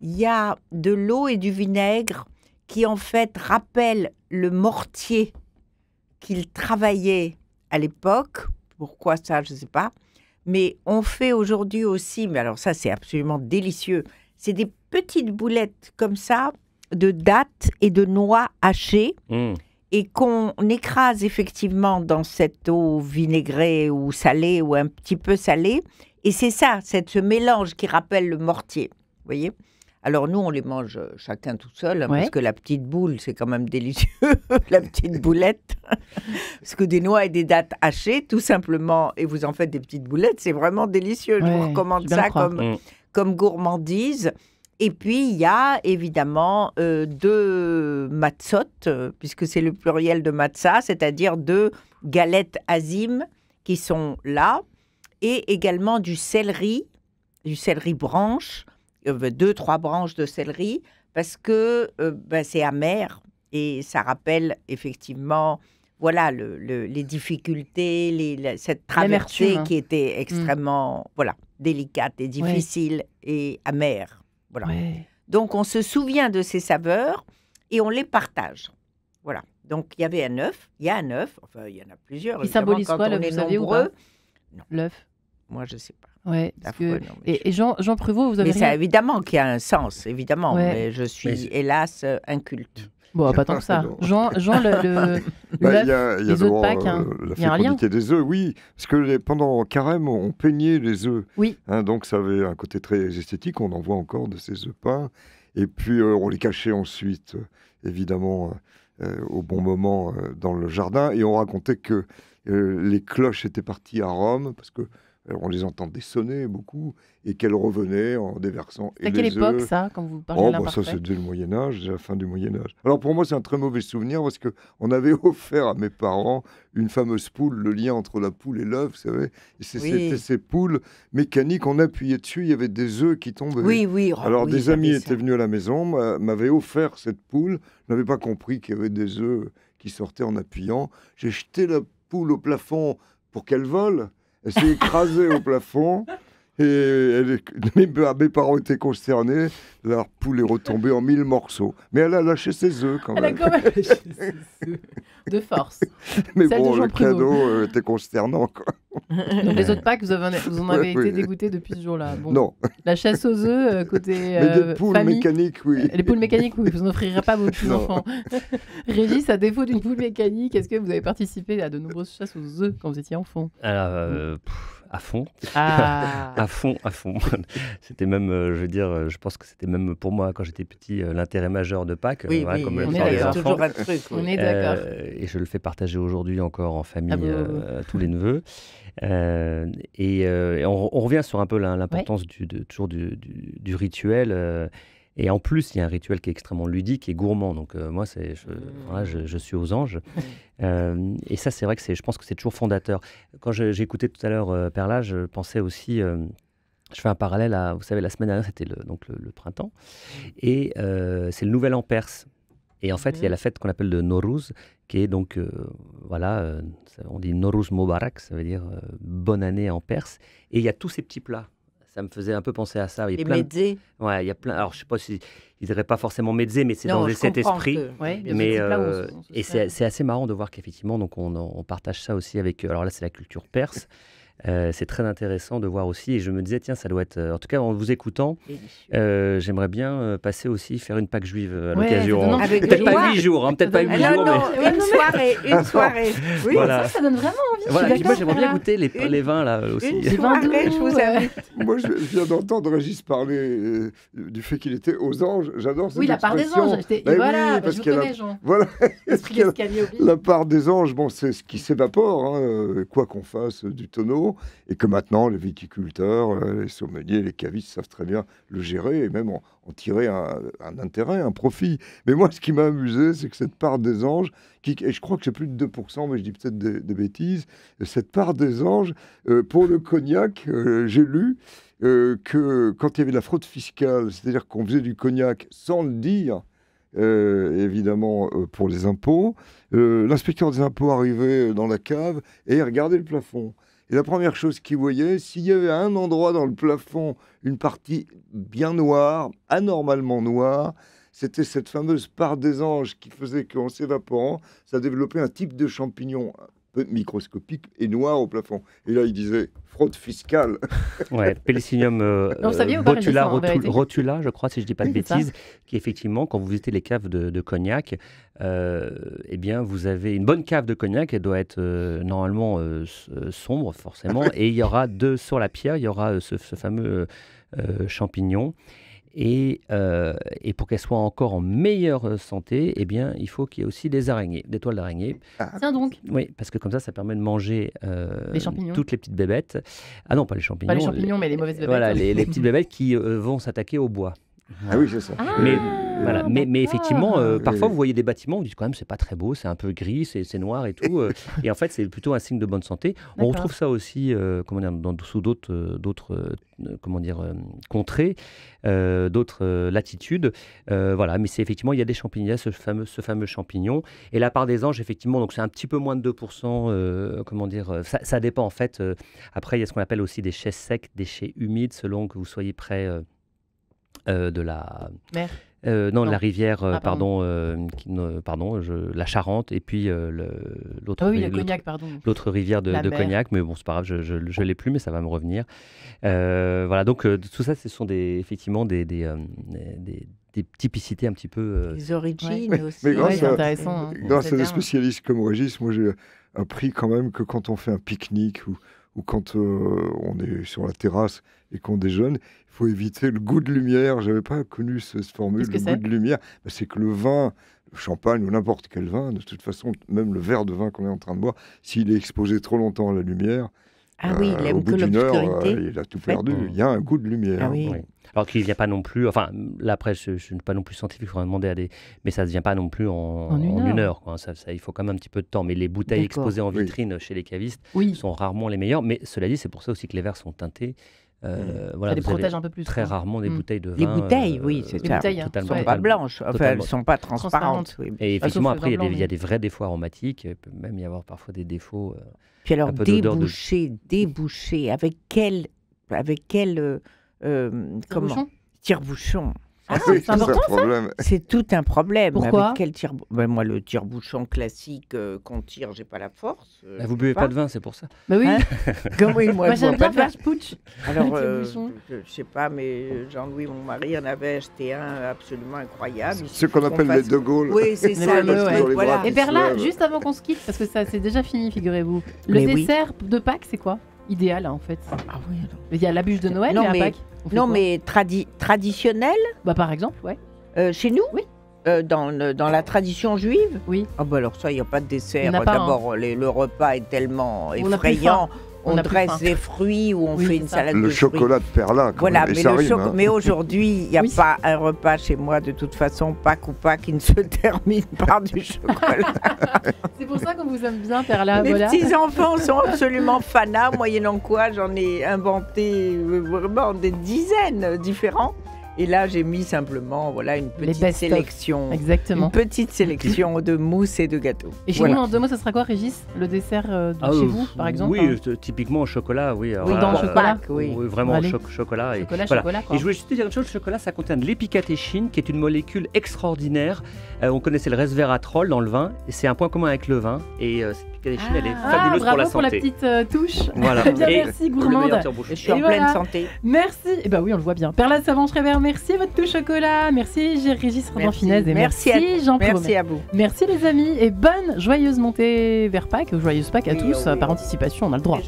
il y a de l'eau et du vinaigre qui, en fait, rappellent le mortier qu'ils travaillaient à l'époque. Pourquoi ça, je ne sais pas. Mais on fait aujourd'hui aussi, mais alors ça, c'est absolument délicieux. C'est des petites boulettes comme ça de dattes et de noix hachées et qu'on écrase effectivement dans cette eau vinaigrée ou salée ou un petit peu salée. Et c'est ça, ce mélange qui rappelle le mortier. Vous voyez ? Alors nous, on les mange chacun tout seul, parce que la petite boule, c'est quand même délicieux, la petite boulette. Parce que des noix et des dattes hachées, tout simplement, et vous en faites des petites boulettes, c'est vraiment délicieux. Je vous recommande ça comme gourmandise. Et puis, il y a évidemment 2 matzot, puisque c'est le pluriel de matzah, c'est-à-dire 2 galettes azim qui sont là, et également du céleri branche, 2-3 branches de céleri, parce que c'est amer et ça rappelle effectivement voilà, les difficultés, cette traversée qui était extrêmement délicate et difficile et amère. Voilà. Ouais. Donc, on se souvient de ces saveurs et on les partage. Voilà. Donc, il y avait un œuf, il y a un œuf, enfin, il y en a plusieurs. Il symbolise quoi, l'œuf, vous savez, ou pas? L'œuf. Moi, je ne sais pas. Ouais, et Jean Pruvot, vous avez ça, évidemment qu'il y a un sens, évidemment, mais je suis, hélas, inculte. Bon, pas tant que ça. Jean, les œufs de Pâques, il y a un lien. Des œufs, oui, parce que pendant Carême, on peignait les œufs. Oui. Donc ça avait un côté très esthétique, on en voit encore de ces œufs peints. Et puis on les cachait ensuite, évidemment, au bon moment dans le jardin. Et on racontait que les cloches étaient parties à Rome, parce que on les entendait sonner beaucoup, et qu'elles revenaient en déversant. C'est à quelle époque, ça, quand vous parlez de l'imparfait ? Ça, c'est dès le Moyen-Âge, dès la fin du Moyen-Âge. Alors, pour moi, c'est un très mauvais souvenir, parce qu'on avait offert à mes parents une fameuse poule, le lien entre la poule et l'œuf, vous savez. Et c'était ces poules mécaniques, on appuyait dessus, il y avait des œufs qui tombaient. Oui. Alors, des amis étaient venus à la maison, m'avaient offert cette poule, je n'avais pas compris qu'il y avait des œufs qui sortaient en appuyant. J'ai jeté la poule au plafond pour qu'elle vole. Elle s'est écrasée au plafond et mes parents étaient consternés. La poule est retombée en 1000 morceaux. Mais elle a lâché ses œufs quand même. Elle a quand même lâché ses œufs. De force. Mais bon, le cadeau était consternant, quoi. Donc les autres Pâques, vous en avez été dégoûtés depuis ce jour-là. Bon. Non. La chasse aux œufs, côté mais des poules famille. Mécaniques, oui. Les poules mécaniques, oui. Vous n'offrirez pas vos petits-enfants. Régis, à défaut d'une poule mécanique, est-ce que vous avez participé à de nombreuses chasses aux œufs quand vous étiez enfant ? Alors, à fond. À fond. C'était même, je pense que c'était même pour moi, quand j'étais petit, l'intérêt majeur de Pâques. Oui, comme on le est soir des d'accord. enfants. Toujours un truc. On est d'accord. Et je le fais partager aujourd'hui encore en famille, tous les neveux. Et on revient sur un peu l'importance du rituel. Et en plus, il y a un rituel qui est extrêmement ludique et gourmand. Donc moi, je suis aux anges. Et ça, c'est vrai que je pense que c'est toujours fondateur. Quand j'ai écouté tout à l'heure Perla, je pensais aussi... je fais un parallèle à... Vous savez, la semaine dernière, c'était le printemps. Et c'est le Nouvel An perse. Et en fait, il y a la fête qu'on appelle le Nowruz, qui est donc, on dit Nowruz Mubarak, ça veut dire bonne année en perse. Et il y a tous ces petits plats. Ça me faisait un peu penser à ça. Les mezzés. Ouais, il y a plein. Alors, je ne sais pas s'ils ne diraient pas forcément mezzés, mais c'est dans cet esprit. Et c'est assez marrant de voir qu'effectivement, donc on partage ça aussi avec. Alors là, c'est la culture perse. C'est très intéressant de voir aussi, et je me disais, tiens, ça doit être, en tout cas en vous écoutant, j'aimerais bien passer aussi, faire une Pâque juive à l'occasion. Peut-être pas 8 jours, peut-être pas 8 jours. Mais... Une soirée. Oui, voilà. Ça donne vraiment envie. Voilà, puis moi j'aimerais bien goûter les vins là aussi. Une soirée, je vous invite. Moi je viens d'entendre Régis parler du fait qu'il était aux anges, j'adore cette expression. Oui, la part des anges, voilà, parce je connais Jean. Voilà, la part des anges, bon, c'est ce qui s'évapore, quoi qu'on fasse du tonneau. Et que maintenant, les viticulteurs, les sommeliers, les cavistes savent très bien le gérer et même en tirer un intérêt, un profit. Mais moi, ce qui m'a amusé, c'est que cette part des anges, et je crois que c'est plus de 2%, mais je dis peut-être des bêtises, cette part des anges, pour le cognac, j'ai lu que quand il y avait la fraude fiscale, c'est-à-dire qu'on faisait du cognac sans le dire, évidemment pour les impôts, l'inspecteur des impôts arrivait dans la cave et regardait le plafond. Et la première chose qu'il voyait, s'il y avait un endroit dans le plafond, une partie bien noire, anormalement noire, c'était cette fameuse part des anges qui faisait qu'en s'évaporant, ça développait un type de champignon un peu microscopique et noir au plafond. Et là, il disait fraude fiscale. Ouais, Pelicillium rotula, je crois, si je ne dis pas de bêtises, qui effectivement, quand vous visitez les caves de cognac, eh bien, vous avez une bonne cave de cognac, elle doit être normalement sombre, forcément, et il y aura sur la pierre, il y aura ce fameux champignon. Et pour qu'elle soit encore en meilleure santé, eh bien, il faut qu'il y ait aussi des araignées, des toiles d'araignées. Tiens donc. Oui, parce que comme ça permet de manger les champignons. Toutes les petites bébêtes. Ah non, pas les champignons. Pas les champignons, mais les mauvaises bébêtes. Voilà, les petites bébêtes qui vont s'attaquer au bois. Ah oui, c'est ça. Mais effectivement, parfois vous voyez des bâtiments, vous dites quand même c'est pas très beau, c'est un peu gris, c'est noir et tout. Et en fait, c'est plutôt un signe de bonne santé. On retrouve ça aussi, sous d'autres contrées, d'autres latitudes. Voilà, mais c'est effectivement, il y a des champignons, il y a ce fameux champignon. Et la part des anges, effectivement, donc c'est un petit peu moins de 2%. Ça dépend en fait. Après, il y a ce qu'on appelle aussi des chais secs, des chais humides, selon que vous soyez près de la mer. Non, la rivière, la Charente, et puis l'autre rivière de Cognac, mais bon, c'est pas grave, je l'ai plus, mais ça va me revenir. Voilà, donc tout ça, ce sont effectivement des typicités un petit peu... Des origines aussi. Mais grâce c'est intéressant. Grâce à des spécialistes comme Régis, moi j'ai appris quand même que quand on fait un pique-nique ou quand on est sur la terrasse et qu'on déjeune, il faut éviter le goût de lumière. Je n'avais pas connu cette formule, le goût de lumière. Ben, c'est que le vin, le champagne ou n'importe quel vin, de toute façon, même le verre de vin qu'on est en train de boire, s'il est exposé trop longtemps à la lumière, il aime au bout d'une heure, il a tout perdu. Il y a un goût de lumière. Oui. Alors qu'il n'y a pas non plus, enfin là après je ne suis pas non plus scientifique, il faudrait demander à des, mais ça ne se vient pas non plus en une heure. Quoi. Ça, il faut quand même un petit peu de temps. Mais les bouteilles exposées en vitrine chez les cavistes sont rarement les meilleures. Mais cela dit, c'est pour ça aussi que les verres sont teintés. Ça les protège un peu plus. Très rarement des bouteilles de vin. Les bouteilles, c'est ça. Elles ne sont pas blanches, enfin elles ne sont pas transparentes. Et effectivement, après, il y a des vrais défauts aromatiques. Il peut même y avoir parfois des défauts. Puis alors, déboucher, avec quel comment tire-bouchon. C'est important, ça ? C'est tout un problème. Pourquoi ? Avec quel moi, le tire-bouchon classique qu'on tire, j'ai pas la force. Vous buvez pas de vin, c'est pour ça. Bah oui. Moi, j'aime bien faire putsch. Alors, je sais pas, mais Jean-Louis, mon mari, en avait acheté un absolument incroyable. Ce qu'on appelle les De Gaulle. Oui, c'est ça. Voilà. Et Perla, juste avant qu'on se quitte, parce que ça c'est déjà fini, figurez-vous. Le dessert de Pâques, c'est quoi ? Idéal, en fait. Ah oui. Il y a la bûche de Noël, mais à Pâques. Non, mais traditionnel. Bah par exemple, ouais. Chez nous, oui. Dans la tradition juive, oui. Ah bah alors ça, il n'y a pas de dessert. D'abord, le repas est tellement effrayant. On dresse des fruits ou on fait une salade de fruits. Le chocolat de Perla. Voilà, mais aujourd'hui, il n'y a pas un repas chez moi, de toute façon, Pâques ou pas, qui ne se termine par du chocolat. C'est pour ça qu'on vous aime bien, Perla. Mes petits-enfants sont absolument fanats, moyennant quoi j'en ai inventé vraiment des dizaines différents. Et là, j'ai mis simplement une petite sélection. Exactement. Une petite sélection de mousse et de gâteaux. Et chez vous, en 2 mots, ça sera quoi, Régis ? Le dessert chez vous, par exemple ? Oui, typiquement au chocolat, oui. Oui, dans le chocolat. Oui, vraiment chocolat. Chocolat, quoi. Et je voulais juste te dire une chose, le chocolat, ça contient de l'épicatéchine, qui est une molécule extraordinaire. On connaissait le resveratrol dans le vin, et c'est un point commun avec le vin. Et cette épicatéchine, elle est fabuleuse pour la santé. Bravo pour la petite touche. Voilà. Très bien, merci, gourmande. Je suis en pleine santé. Merci. Et oui, on le voit bien. Perla Savant-Schreiber, merci votre touche chocolat. Merci Régis Robin-Finesse. Et merci Jean-Paul. Merci à vous. Merci les amis. Et bonne joyeuse montée vers Pâques. Joyeuse Pâques à tous. Par anticipation, on a le droit.